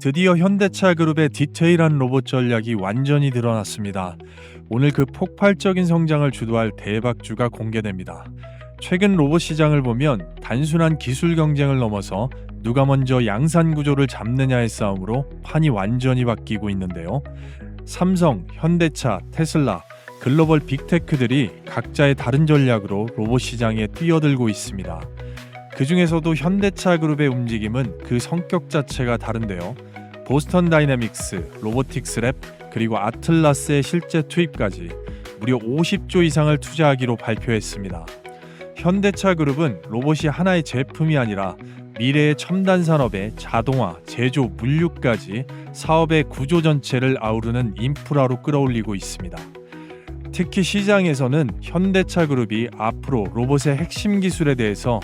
드디어 현대차 그룹의 디테일한 로봇 전략이 완전히 드러났습니다. 오늘 그 폭발적인 성장을 주도할 대박주가 공개됩니다. 최근 로봇 시장을 보면 단순한 기술 경쟁을 넘어서 누가 먼저 양산 구조를 잡느냐의 싸움으로 판이 완전히 바뀌고 있는데요. 삼성, 현대차, 테슬라, 글로벌 빅테크들이 각자의 다른 전략으로 로봇 시장에 뛰어들고 있습니다. 그 중에서도 현대차 그룹의 움직임은 그 성격 자체가 다른데요. 보스턴 다이내믹스, 로보틱스랩, 그리고 아틀라스의 실제 투입까지 무려 50조 이상을 투자하기로 발표했습니다. 현대차 그룹은 로봇이 하나의 제품이 아니라 미래의 첨단 산업의 자동화, 제조, 물류까지 사업의 구조 전체를 아우르는 인프라로 끌어올리고 있습니다. 특히 시장에서는 현대차 그룹이 앞으로 로봇의 핵심 기술에 대해서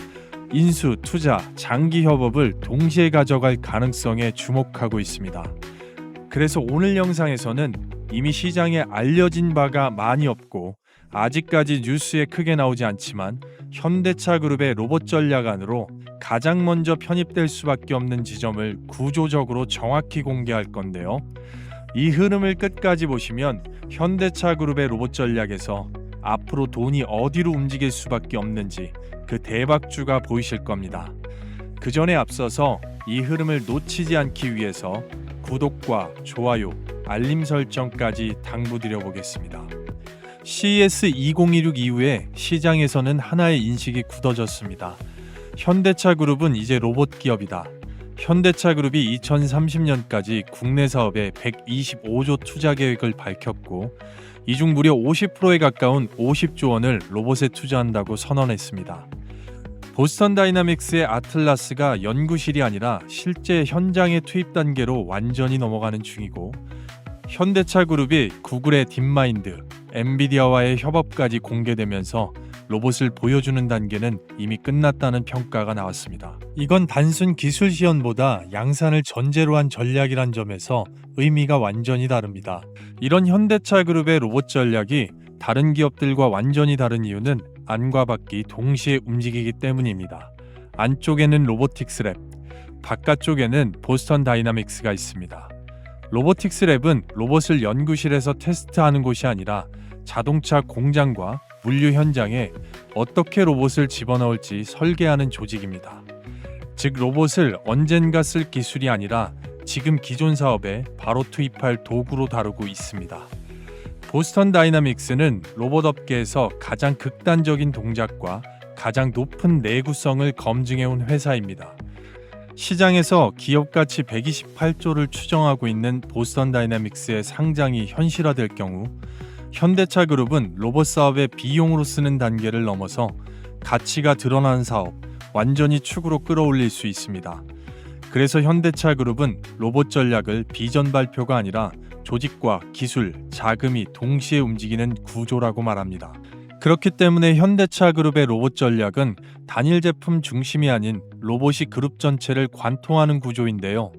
인수, 투자, 장기 협업을 동시에 가져갈 가능성에 주목하고 있습니다. 그래서 오늘 영상에서는 이미 시장에 알려진 바가 많이 없고 아직까지 뉴스에 크게 나오지 않지만 현대차 그룹의 로봇 전략 안으로 가장 먼저 편입될 수밖에 없는 지점을 구조적으로 정확히 공개할 건데요. 이 흐름을 끝까지 보시면 현대차 그룹의 로봇 전략에서 앞으로 돈이 어디로 움직일 수밖에 없는지 그 대박주가 보이실 겁니다. 그 전에 앞서서 이 흐름을 놓치지 않기 위해서 구독과 좋아요, 알림 설정까지 당부드려 보겠습니다. CES 2016 이후에 시장에서는 하나의 인식이 굳어졌습니다. 현대차 그룹은 이제 로봇 기업이다. 현대차 그룹이 2030년까지 국내 사업에 125조 투자 계획을 밝혔고 이 중 무려 50%에 가까운 50조 원을 로봇에 투자한다고 선언했습니다. 보스턴 다이나믹스의 아틀라스가 연구실이 아니라 실제 현장의 투입 단계로 완전히 넘어가는 중이고 현대차 그룹이 구글의 딥마인드, 엔비디아와의 협업까지 공개되면서 로봇을 보여주는 단계는 이미 끝났다는 평가가 나왔습니다. 이건 단순 기술 시연보다 양산을 전제로 한 전략이란 점에서 의미가 완전히 다릅니다. 이런 현대차 그룹의 로봇 전략이 다른 기업들과 완전히 다른 이유는 안과 밖이 동시에 움직이기 때문입니다. 안쪽에는 로보틱스랩, 바깥쪽에는 보스턴 다이나믹스가 있습니다. 로보틱스랩은 로봇을 연구실에서 테스트하는 곳이 아니라 자동차 공장과 물류 현장에 어떻게 로봇을 집어넣을지 설계하는 조직입니다. 즉 로봇을 언젠가 쓸 기술이 아니라 지금 기존 사업에 바로 투입할 도구로 다루고 있습니다. 보스턴 다이나믹스는 로봇 업계에서 가장 극단적인 동작과 가장 높은 내구성을 검증해온 회사입니다. 시장에서 기업 가치 128조를 추정하고 있는 보스턴 다이내믹스의 상장이 현실화될 경우 현대차 그룹은 로봇 사업의 비용으로 쓰는 단계를 넘어서 가치가 드러나는 사업, 완전히 축으로 끌어올릴 수 있습니다. 그래서 현대차 그룹은 로봇 전략을 비전 발표가 아니라 조직과 기술, 자금이 동시에 움직이는 구조라고 말합니다. 그렇기 때문에 현대차 그룹의 로봇 전략은 단일 제품 중심이 아닌 로봇이 그룹 전체를 관통하는 구조인데요.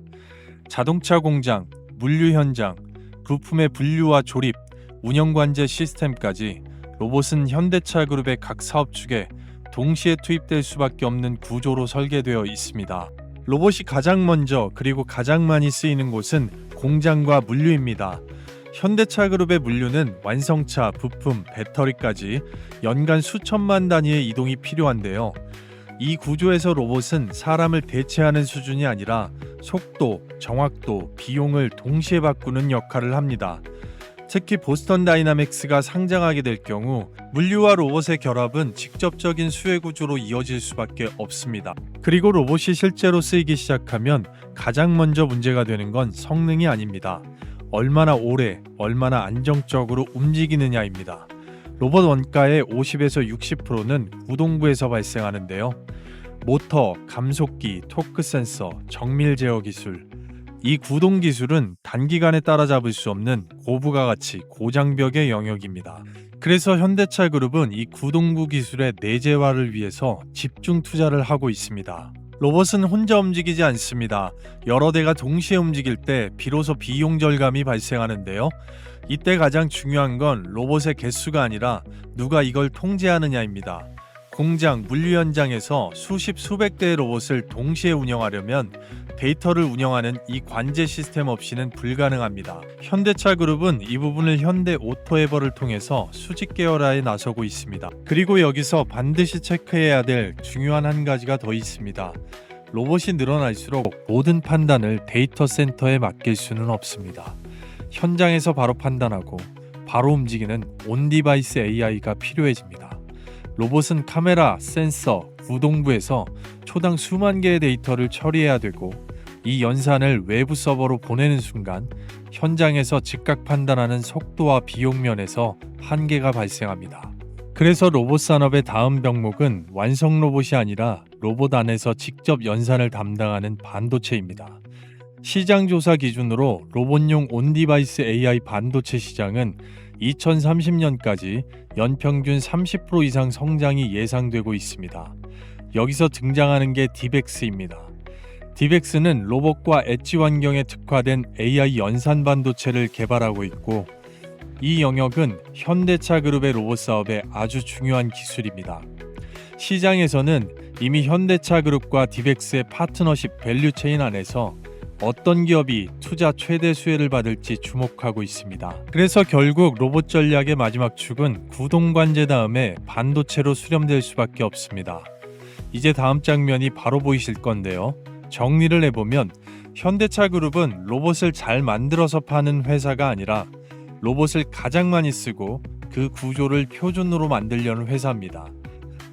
자동차 공장, 물류 현장, 부품의 분류와 조립, 운영관제 시스템까지 로봇은 현대차 그룹의 각 사업축에 동시에 투입될 수밖에 없는 구조로 설계되어 있습니다. 로봇이 가장 먼저 그리고 가장 많이 쓰이는 곳은 공장과 물류입니다. 현대차 그룹의 물류는 완성차, 부품, 배터리까지 연간 수천만 단위의 이동이 필요한데요. 이 구조에서 로봇은 사람을 대체하는 수준이 아니라 속도, 정확도, 비용을 동시에 바꾸는 역할을 합니다. 특히 보스턴 다이나믹스가 상장하게 될 경우 물류와 로봇의 결합은 직접적인 수혜 구조로 이어질 수밖에 없습니다. 그리고 로봇이 실제로 쓰이기 시작하면 가장 먼저 문제가 되는 건 성능이 아닙니다. 얼마나 오래, 얼마나 안정적으로 움직이느냐입니다. 로봇 원가의 50에서 60%는 구동부에서 발생하는데요. 모터, 감속기, 토크 센서, 정밀 제어 기술, 이 구동 기술은 단기간에 따라잡을 수 없는 고부가 가치, 고장벽의 영역입니다. 그래서 현대차 그룹은 이 구동부 기술의 내재화를 위해서 집중 투자를 하고 있습니다. 로봇은 혼자 움직이지 않습니다. 여러 대가 동시에 움직일 때 비로소 비용 절감이 발생하는데요. 이때 가장 중요한 건 로봇의 개수가 아니라 누가 이걸 통제하느냐입니다. 공장, 물류 현장에서 수십 수백 대의 로봇을 동시에 운영하려면 데이터를 운영하는 이 관제 시스템 없이는 불가능합니다. 현대차 그룹은 이 부분을 현대 오토에버를 통해서 수직 계열화에 나서고 있습니다. 그리고 여기서 반드시 체크해야 될 중요한 한 가지가 더 있습니다. 로봇이 늘어날수록 모든 판단을 데이터 센터에 맡길 수는 없습니다. 현장에서 바로 판단하고 바로 움직이는 온디바이스 AI가 필요해집니다. 로봇은 카메라, 센서, 구동부에서 초당 수만 개의 데이터를 처리해야 되고 이 연산을 외부 서버로 보내는 순간 현장에서 즉각 판단하는 속도와 비용 면에서 한계가 발생합니다. 그래서 로봇 산업의 다음 병목은 완성 로봇이 아니라 로봇 안에서 직접 연산을 담당하는 반도체입니다. 시장 조사 기준으로 로봇용 온디바이스 AI 반도체 시장은 2030년까지 연평균 30% 이상 성장이 예상되고 있습니다. 여기서 등장하는 게 디벡스입니다. 디벡스는 로봇과 엣지 환경에 특화된 AI 연산 반도체를 개발하고 있고 이 영역은 현대차 그룹의 로봇 사업에 아주 중요한 기술입니다. 시장에서는 이미 현대차 그룹과 디벡스의 파트너십 밸류체인 안에서 어떤 기업이 투자 최대 수혜를 받을지 주목하고 있습니다. 그래서 결국 로봇 전략의 마지막 축은 구동 관제 다음에 반도체로 수렴될 수밖에 없습니다. 이제 다음 장면이 바로 보이실 건데요. 정리를 해보면 현대차 그룹은 로봇을 잘 만들어서 파는 회사가 아니라 로봇을 가장 많이 쓰고 그 구조를 표준으로 만들려는 회사입니다.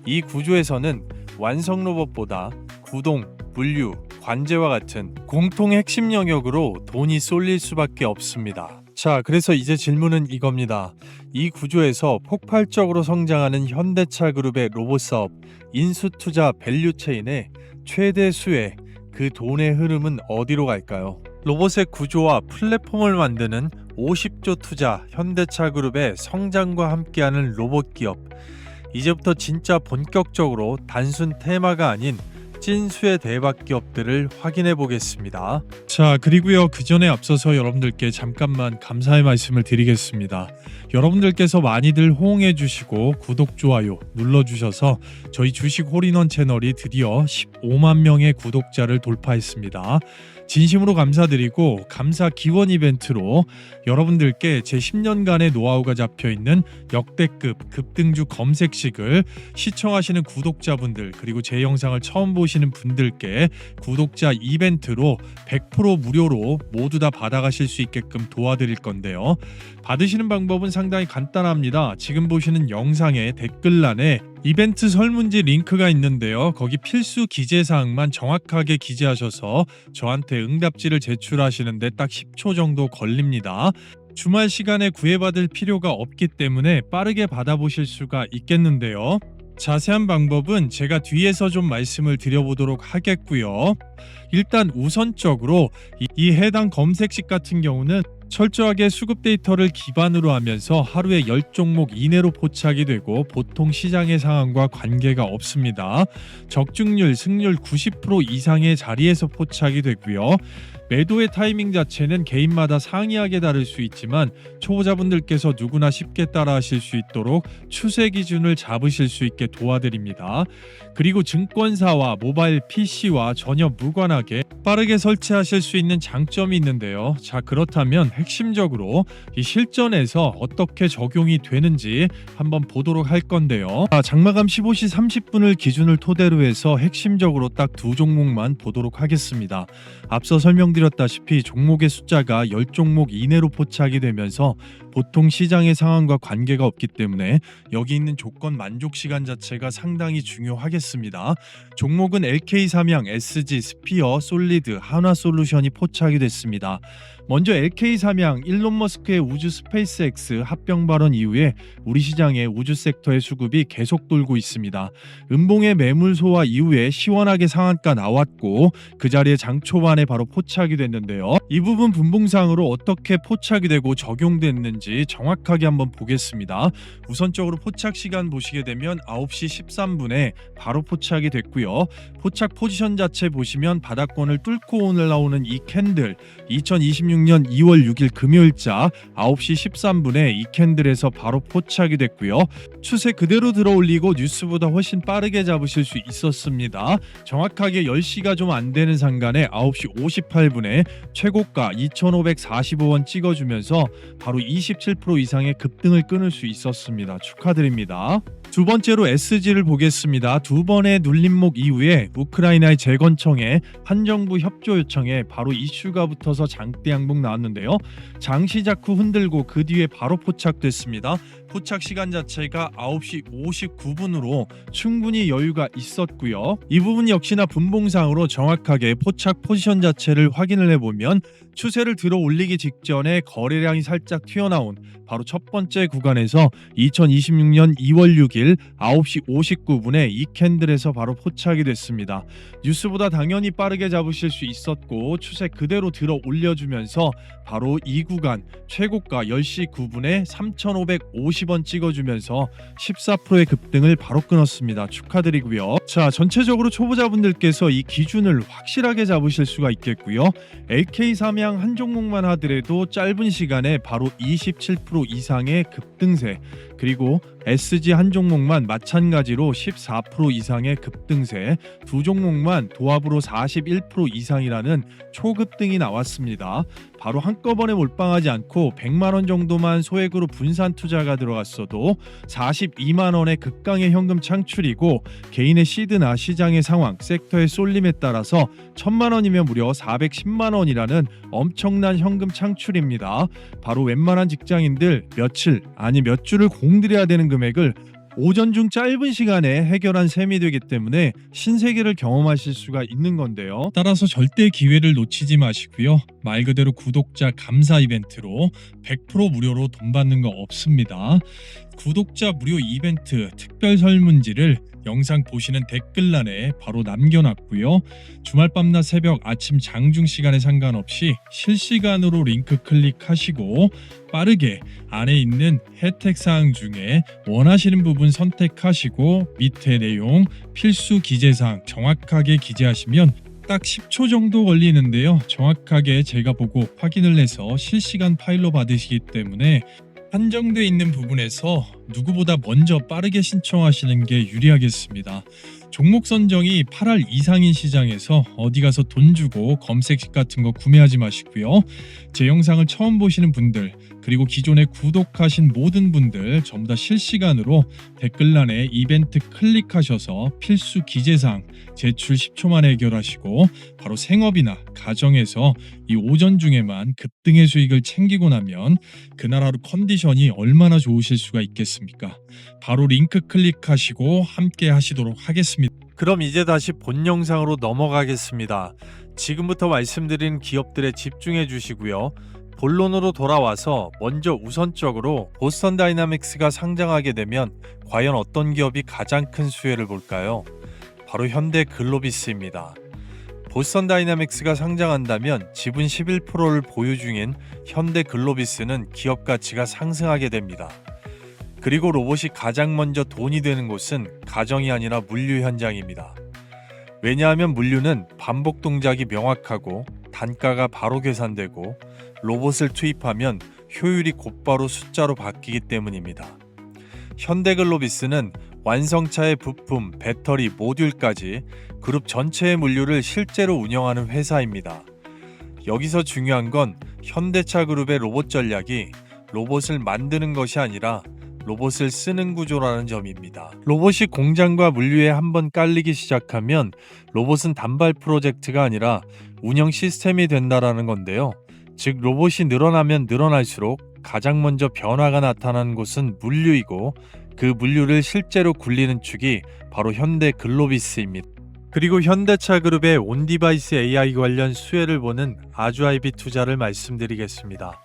이 구조에서는 완성 로봇보다 구동, 물류, 관제와 같은 공통 핵심 영역으로 돈이 쏠릴 수밖에 없습니다. 자, 그래서 이제 질문은 이겁니다. 이 구조에서 폭발적으로 성장하는 현대차 그룹의 로봇 사업, 인수 투자 밸류체인의 최대 수혜, 그 돈의 흐름은 어디로 갈까요? 로봇의 구조와 플랫폼을 만드는 50조 투자 현대차 그룹의 성장과 함께하는 로봇 기업. 이제부터 진짜 본격적으로 단순 테마가 아닌 찐수의 대박 기업들을 확인해 보겠습니다. 자, 그리고요, 그 전에 앞서서 여러분들께 잠깐만 감사의 말씀을 드리겠습니다. 여러분들께서 많이들 호응해 주시고 구독, 좋아요 눌러주셔서 저희 주식 홀인원 채널이 드디어 15만 명의 구독자를 돌파했습니다. 진심으로 감사드리고 감사 기원 이벤트로 여러분들께 제 10년간의 노하우가 잡혀있는 역대급 급등주 검색식을 시청하시는 구독자분들 그리고 제 영상을 처음 보시는 분들께 구독자 이벤트로 100% 무료로 모두 다 받아가실 수 있게끔 도와드릴 건데요. 받으시는 방법은 상당히 간단합니다. 지금 보시는 영상의 댓글란에 이벤트 설문지 링크가 있는데요. 거기 필수 기재사항만 정확하게 기재하셔서 저한테 응답지를 제출하시는데 딱 10초 정도 걸립니다. 주말 시간에 구애받을 필요가 없기 때문에 빠르게 받아보실 수가 있겠는데요. 자세한 방법은 제가 뒤에서 좀 말씀을 드려보도록 하겠고요. 일단 우선적으로 이 해당 검색식 같은 경우는 철저하게 수급 데이터를 기반으로 하면서 하루에 10종목 이내로 포착이 되고 보통 시장의 상황과 관계가 없습니다. 적중률, 승률 90% 이상의 자리에서 포착이 되고요. 매도의 타이밍 자체는 개인마다 상이하게 다를 수 있지만 초보자분들께서 누구나 쉽게 따라하실 수 있도록 추세 기준을 잡으실 수 있게 도와드립니다. 그리고 증권사와 모바일 PC와 전혀 무관하게 빠르게 설치하실 수 있는 장점이 있는데요. 자, 그렇다면 핵심적으로 이 실전에서 어떻게 적용이 되는지 한번 보도록 할 건데요. 장마감 15시 30분을 기준을 토대로 해서 핵심적으로 딱 두 종목만 보도록 하겠습니다. 앞서 설명드렸다시피 종목의 숫자가 10종목 이내로 포착이 되면서 보통 시장의 상황과 관계가 없기 때문에 여기 있는 조건 만족 시간 자체가 상당히 중요하겠습니다. 종목은 LK 삼양, SG, 스피어, 솔리드, 한화솔루션이 포착이 됐습니다. 먼저 LK 삼양, 일론 머스크의 우주 스페이스X 합병 발언 이후에 우리 시장의 우주 섹터의 수급이 계속 돌고 있습니다. 음봉의 매물 소화 이후에 시원하게 상한가 나왔고 그 자리에 장 초반에 바로 포착이 됐는데요. 이 부분 분봉상으로 어떻게 포착이 되고 적용됐는지 정확하게 한번 보겠습니다. 우선적으로 포착 시간 보시게 되면 9시 13분에 바로 포착이 됐고요. 포착 포지션 자체 보시면 바닥권을 뚫고 올라오는 이 캔들 2026 2026년 2월 6일 금요일자 9시 13분에 이캔들에서 바로 포착이 됐고요. 추세 그대로 들어올리고 뉴스보다 훨씬 빠르게 잡으실 수 있었습니다. 정확하게 10시가 좀 안 되는 상간에 9시 58분에 최고가 2,545원 찍어주면서 바로 27% 이상의 급등을 끊을 수 있었습니다. 축하드립니다. 두 번째로 SG를 보겠습니다. 두 번의 눌림목 이후에 우크라이나의 재건청에 한정부 협조 요청에 바로 이슈가 붙어서 장대 양봉 나왔는데요. 장 시작 후 흔들고 그 뒤에 바로 포착됐습니다. 포착 시간 자체가 9시 59분으로 충분히 여유가 있었고요. 이 부분 역시나 분봉상으로 정확하게 포착 포지션 자체를 확인을 해보면 추세를 들어 올리기 직전에 거래량이 살짝 튀어나온 바로 첫 번째 구간에서 2026년 2월 6일 9시 59분에 이 캔들에서 바로 포착이 됐습니다. 뉴스보다 당연히 빠르게 잡으실 수 있었고 추세 그대로 들어 올려주면서 바로 이 구간 최고가 10시 9분에 3,550원 찍어주면서 14%의 급등을 바로 끊었습니다. 축하드리고요. 자, 전체적으로 초보자분들께서 이 기준을 확실하게 잡으실 수가 있겠고요. LK 삼양 한 종목만 하더라도 짧은 시간에 바로 27% 이상의 급등세, 그리고 SG 한 종목만 마찬가지로 14% 이상의 급등세, 두 종목만 도합으로 41% 이상이라는 초급등이 나왔습니다. 바로 한꺼번에 몰빵하지 않고 100만 원 정도만 소액으로 분산 투자가 들어갔어도 42만 원의 극강의 현금 창출이고 개인의 시드나 시장의 상황, 섹터의 쏠림에 따라서 1000만 원이면 무려 410만 원이라는 엄청난 현금 창출입니다. 바로 웬만한 직장인들 며칠 아니 몇 주를 공들여야 되는 금액을 오전 중 짧은 시간에 해결한 셈이 되기 때문에 신세계를 경험하실 수가 있는 건데요. 따라서 절대 기회를 놓치지 마시고요. 말 그대로 구독자 감사 이벤트로 100% 무료로 돈 받는 거 없습니다. 구독자 무료 이벤트 특별 설문지를 영상 보시는 댓글란에 바로 남겨놨고요. 주말 밤낮 새벽 아침 장중 시간에 상관없이 실시간으로 링크 클릭하시고 빠르게 안에 있는 혜택 사항 중에 원하시는 부분 선택하시고 밑에 내용 필수 기재사항 정확하게 기재하시면 딱 10초 정도 걸리는데요. 정확하게 제가 보고 확인을 해서 실시간 파일로 받으시기 때문에 한정되어 있는 부분에서 누구보다 먼저 빠르게 신청하시는 게 유리하겠습니다. 종목 선정이 8할 이상인 시장에서 어디 가서 돈 주고 검색식 같은 거 구매하지 마시고요. 제 영상을 처음 보시는 분들 그리고 기존에 구독하신 모든 분들 전부 다 실시간으로 댓글란에 이벤트 클릭하셔서 필수 기재사항 제출 10초 만에 해결하시고 바로 생업이나 가정에서 이 오전 중에만 급등의 수익을 챙기고 나면 그날 하루 컨디션이 얼마나 좋으실 수가 있겠습니까? 바로 링크 클릭하시고 함께 하시도록 하겠습니다. 그럼 이제 다시 본 영상으로 넘어가겠습니다. 지금부터 말씀드린 기업들에 집중해 주시고요. 본론으로 돌아와서 먼저 우선적으로 보스턴 다이나믹스가 상장하게 되면 과연 어떤 기업이 가장 큰 수혜를 볼까요? 바로 현대 글로비스입니다. 보스턴 다이나믹스가 상장한다면 지분 11%를 보유 중인 현대 글로비스는 기업 가치가 상승하게 됩니다. 그리고 로봇이 가장 먼저 돈이 되는 곳은 가정이 아니라 물류 현장입니다. 왜냐하면 물류는 반복 동작이 명확하고 단가가 바로 계산되고 로봇을 투입하면 효율이 곧바로 숫자로 바뀌기 때문입니다. 현대글로비스는 완성차의 부품, 배터리, 모듈까지 그룹 전체의 물류를 실제로 운영하는 회사입니다. 여기서 중요한 건 현대차 그룹의 로봇 전략이 로봇을 만드는 것이 아니라 로봇을 쓰는 구조라는 점입니다. 로봇이 공장과 물류에 한번 깔리기 시작하면 로봇은 단발 프로젝트가 아니라 운영 시스템이 된다라는 건데요. 즉 로봇이 늘어나면 늘어날수록 가장 먼저 변화가 나타나는 곳은 물류이고 그 물류를 실제로 굴리는 축이 바로 현대 글로비스입니다. 그리고 현대차 그룹의 온디바이스 AI 관련 수혜를 보는 아주아이비 투자를 말씀드리겠습니다.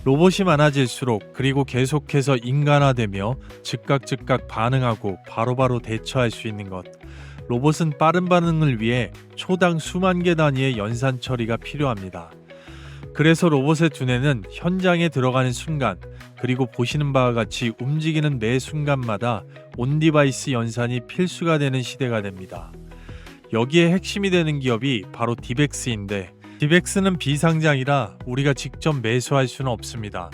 로봇이 많아질수록 그리고 계속해서 인간화되며 즉각 반응하고 바로바로 대처할 수 있는 것. 로봇은 빠른 반응을 위해 초당 수만 개 단위의 연산 처리가 필요합니다. 그래서 로봇의 두뇌는 현장에 들어가는 순간 그리고 보시는 바와 같이 움직이는 매 순간마다 온디바이스 연산이 필수가 되는 시대가 됩니다. 여기에 핵심이 되는 기업이 바로 디벡스인데 디벡스는 비상장이라 우리가 직접 매수할 수는 없습니다.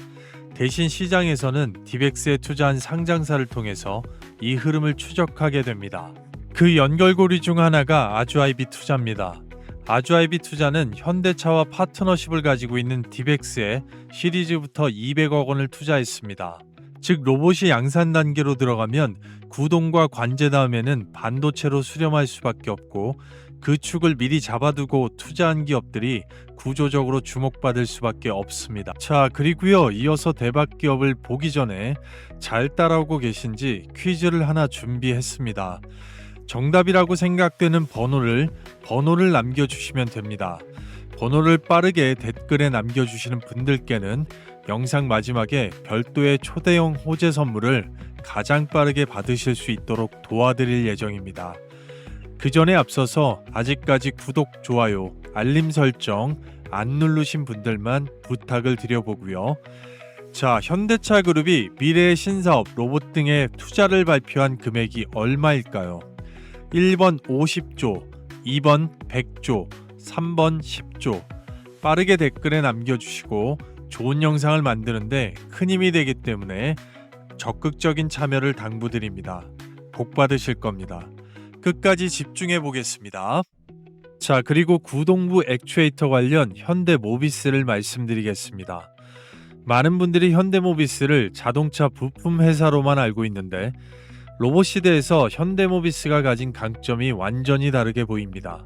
대신 시장에서는 디벡스에 투자한 상장사를 통해서 이 흐름을 추적하게 됩니다. 그 연결고리 중 하나가 아주아이비 투자입니다. 아주아이비 투자는 현대차와 파트너십을 가지고 있는 디벡스에 시리즈부터 200억 원을 투자했습니다. 즉 로봇이 양산 단계로 들어가면 구동과 관제 다음에는 반도체로 수렴할 수밖에 없고 그 축을 미리 잡아두고 투자한 기업들이 구조적으로 주목받을 수밖에 없습니다. 자, 그리고요, 이어서 대박 기업을 보기 전에 잘 따라오고 계신지 퀴즈를 하나 준비했습니다. 정답이라고 생각되는 번호를 남겨주시면 됩니다. 번호를 빠르게 댓글에 남겨주시는 분들께는 영상 마지막에 별도의 초대형 호재 선물을 가장 빠르게 받으실 수 있도록 도와드릴 예정입니다. 그 전에 앞서서 아직까지 구독, 좋아요, 알림 설정 안 누르신 분들만 부탁을 드려보고요. 자, 현대차 그룹이 미래의 신사업, 로봇 등에 투자를 발표한 금액이 얼마일까요? 1번 50조, 2번 100조, 3번 10조. 빠르게 댓글에 남겨주시고 좋은 영상을 만드는데 큰 힘이 되기 때문에 적극적인 참여를 당부드립니다. 복 받으실 겁니다. 끝까지 집중해 보겠습니다. 자, 그리고 구동부 액추에이터 관련 현대모비스를 말씀드리겠습니다. 많은 분들이 현대모비스를 자동차 부품 회사로만 알고 있는데 로봇 시대에서 현대모비스가 가진 강점이 완전히 다르게 보입니다.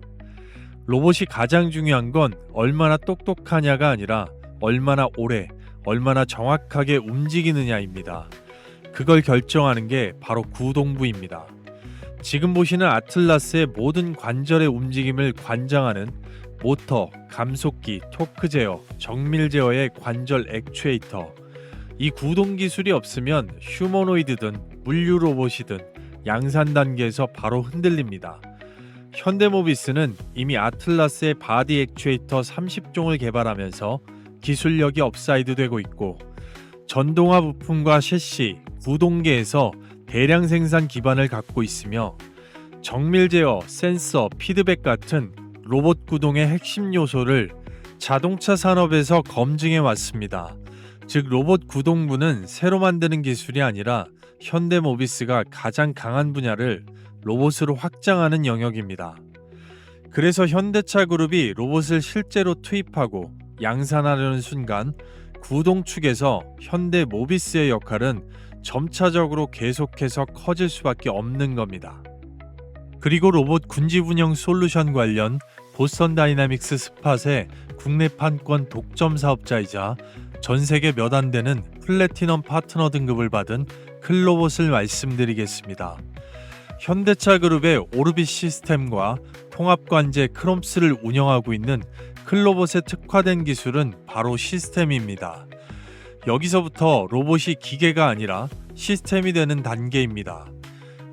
로봇이 가장 중요한 건 얼마나 똑똑하냐가 아니라 얼마나 오래, 얼마나 정확하게 움직이느냐입니다. 그걸 결정하는 게 바로 구동부입니다. 지금 보시는 아틀라스의 모든 관절의 움직임을 관장하는 모터, 감속기, 토크 제어, 정밀 제어의 관절 액추에이터. 이 구동 기술이 없으면 휴머노이드든 물류 로봇이든 양산 단계에서 바로 흔들립니다. 현대모비스는 이미 아틀라스의 바디 액추에이터 30종을 개발하면서 기술력이 업사이드 되고 있고 전동화 부품과 셰시, 구동계에서 대량 생산 기반을 갖고 있으며 정밀 제어, 센서, 피드백 같은 로봇 구동의 핵심 요소를 자동차 산업에서 검증해 왔습니다. 즉 로봇 구동부는 새로 만드는 기술이 아니라 현대모비스가 가장 강한 분야를 로봇으로 확장하는 영역입니다. 그래서 현대차 그룹이 로봇을 실제로 투입하고 양산하려는 순간 구동 축에서 현대모비스의 역할은 점차적으로 계속해서 커질 수밖에 없는 겁니다. 그리고 로봇 군집 운영 솔루션 관련 보스턴 다이나믹스 스팟의 국내 판권 독점 사업자이자 전 세계 몇 안 되는 플래티넘 파트너 등급을 받은 클로봇을 말씀드리겠습니다. 현대차 그룹의 오르빗 시스템과 통합관제 크롬스를 운영하고 있는 클로봇에 특화된 기술은 바로 시스템입니다. 여기서부터 로봇이 기계가 아니라 시스템이 되는 단계입니다.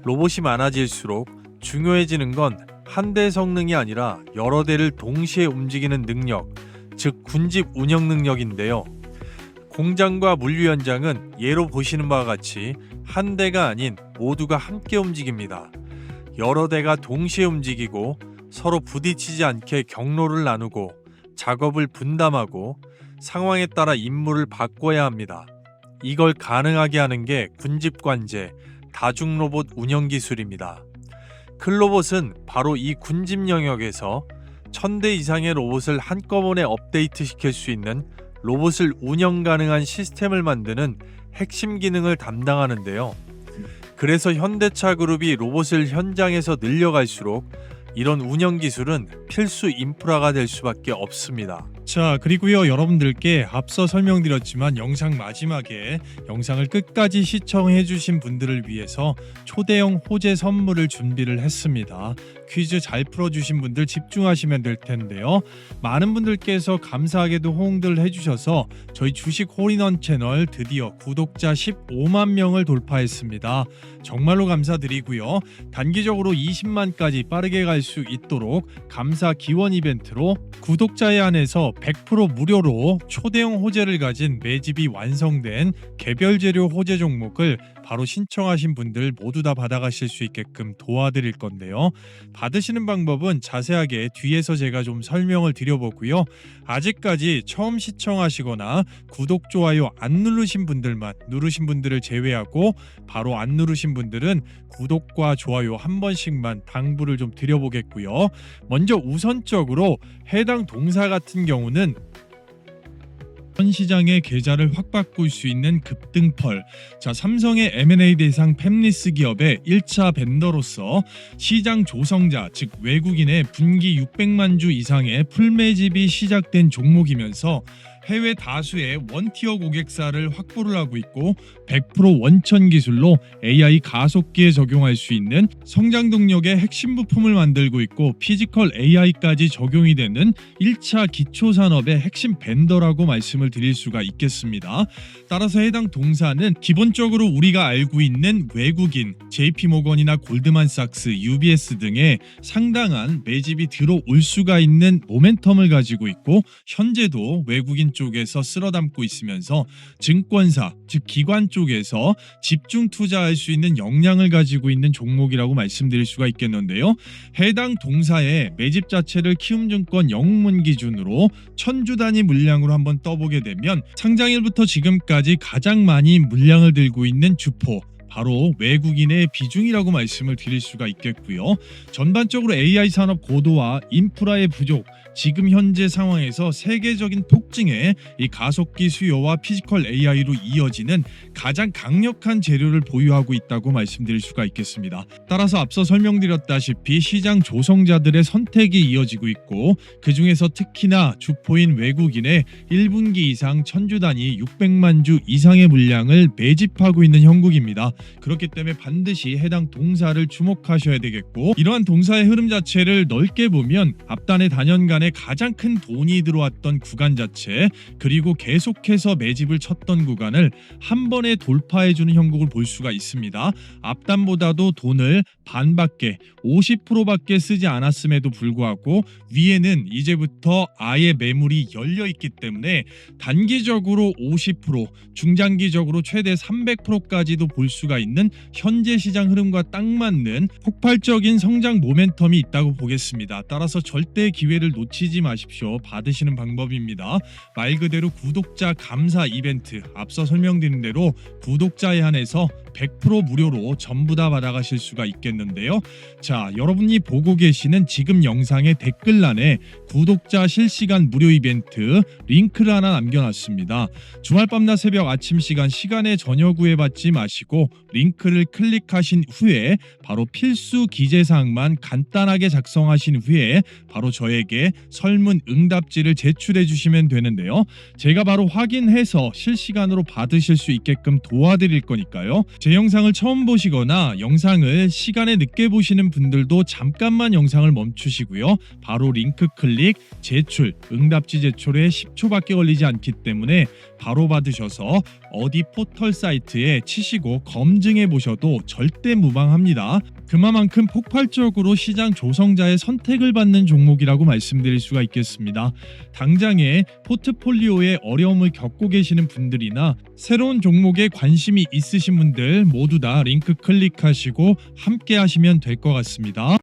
로봇이 많아질수록 중요해지는 건 한 대의 성능이 아니라 여러 대를 동시에 움직이는 능력, 즉 군집 운영 능력인데요. 공장과 물류 현장은 예로 보시는 바와 같이 한 대가 아닌 모두가 함께 움직입니다. 여러 대가 동시에 움직이고 서로 부딪히지 않게 경로를 나누고 작업을 분담하고 상황에 따라 임무를 바꿔야 합니다. 이걸 가능하게 하는 게 군집관제, 다중로봇 운영 기술입니다. 클로봇은 바로 이 군집 영역에서 1000대 이상의 로봇을 한꺼번에 업데이트 시킬 수 있는 로봇을 운영 가능한 시스템을 만드는 핵심 기능을 담당하는데요. 그래서 현대차 그룹이 로봇을 현장에서 늘려갈수록 이런 운영 기술은 필수 인프라가 될 수밖에 없습니다. 자, 그리고요, 여러분들께 앞서 설명드렸지만 영상 마지막에 영상을 끝까지 시청해 주신 분들을 위해서 초대형 호재 선물을 준비를 했습니다. 퀴즈 잘 풀어주신 분들 집중하시면 될 텐데요. 많은 분들께서 감사하게도 호응들 해주셔서 저희 주식 홀인원 채널 드디어 구독자 15만 명을 돌파했습니다. 정말로 감사드리고요. 단기적으로 20만까지 빠르게 갈 수 있도록 감사 기원 이벤트로 구독자에 한해서 100% 무료로 초대형 호재를 가진 매집이 완성된 개별 재료 호재 종목을 바로 신청하신 분들 모두 다 받아가실 수 있게끔 도와드릴 건데요. 받으시는 방법은 자세하게 뒤에서 제가 좀 설명을 드려보고요. 아직까지 처음 시청하시거나 구독, 좋아요 안 누르신 분들만, 누르신 분들을 제외하고 바로 안 누르신 분들은 구독과 좋아요 한 번씩만 당부를 좀 드려보겠고요. 먼저 우선적으로 해당 동사 같은 경우는 현 시장의 계좌를 확 바꿀 수 있는 급등펄. 자, 삼성의 M&A 대상 팹리스 기업의 1차 벤더로서 시장 조성자, 즉 외국인의 분기 600만 주 이상의 풀매집이 시작된 종목이면서 해외 다수의 원티어 고객사를 확보를 하고 있고 100% 원천 기술로 AI 가속기에 적용할 수 있는 성장 동력의 핵심 부품을 만들고 있고 피지컬 AI까지 적용이 되는 1차 기초 산업의 핵심 벤더라고 말씀을 드릴 수가 있겠습니다. 따라서 해당 동사는 기본적으로 우리가 알고 있는 외국인 JP모건이나 골드만삭스, UBS 등의 상당한 매집이 들어올 수가 있는 모멘텀을 가지고 있고 현재도 외국인 쪽에서 쓸어담고 있으면서 증권사, 즉 기관 쪽에서 집중 투자할 수 있는 역량을 가지고 있는 종목이라고 말씀드릴 수가 있겠는데요. 해당 동사의 매집 자체를 키움증권 영문 기준으로 1000주 단위 물량으로 한번 떠보게 되면 상장일부터 지금까지 가장 많이 물량을 들고 있는 주포, 바로 외국인의 비중이라고 말씀을 드릴 수가 있겠고요. 전반적으로 AI 산업 고도화, 인프라의 부족, 지금 현재 상황에서 세계적인 폭증의 이 가속기 수요와 피지컬 AI로 이어지는 가장 강력한 재료를 보유하고 있다고 말씀드릴 수가 있겠습니다. 따라서 앞서 설명드렸다시피 시장 조성자들의 선택이 이어지고 있고 그 중에서 특히나 주포인 외국인의 1분기 이상 1000주 단위 600만 주 이상의 물량을 매집하고 있는 형국입니다. 그렇기 때문에 반드시 해당 동사를 주목하셔야 되겠고 이러한 동사의 흐름 자체를 넓게 보면 앞단의 단연간에 가장 큰 돈이 들어왔던 구간 자체 그리고 계속해서 매집을 쳤던 구간을 한 번에 돌파해주는 형국을 볼 수가 있습니다. 앞단보다도 돈을 반밖에 50%밖에 쓰지 않았음에도 불구하고 위에는 이제부터 아예 매물이 열려 있기 때문에 단기적으로 50%, 중장기적으로 최대 300%까지도 볼 수가 있는 현재 시장 흐름과 딱 맞는 폭발적인 성장 모멘텀이 있다고 보겠습니다. 따라서 절대 기회를 놓치지 마십시오. 받으시는 방법입니다. 말 그대로 구독자 감사 이벤트, 앞서 설명드린 대로 구독자에 한해서 100% 무료로 전부 다 받아가실 수가 있겠는데요. 자, 여러분이 보고 계시는 지금 영상의 댓글란에 구독자 실시간 무료 이벤트 링크를 하나 남겨놨습니다. 주말 밤낮 새벽 아침 시간에 전혀 구애받지 마시고 링크를 클릭하신 후에 바로 필수 기재사항만 간단하게 작성하신 후에 바로 저에게 설문 응답지를 제출해 주시면 되는데요. 제가 바로 확인해서 실시간으로 받으실 수 있게끔 도와드릴 거니까요. 제 영상을 처음 보시거나 영상을 시간에 늦게 보시는 분들도 잠깐만 영상을 멈추시고요. 바로 링크 클릭, 제출, 응답지 제출에 10초밖에 걸리지 않기 때문에 바로 받으셔서 어디 포털 사이트에 치시고 검증해 보셔도 절대 무방합니다. 그만큼 폭발적으로 시장 조성자의 선택을 받는 종목이라고 말씀드릴 수가 있겠습니다. 당장에 포트폴리오에 어려움을 겪고 계시는 분들이나 새로운 종목에 관심이 있으신 분들 모두 다 링크 클릭하시고 함께 하시면 될 것 같습니다.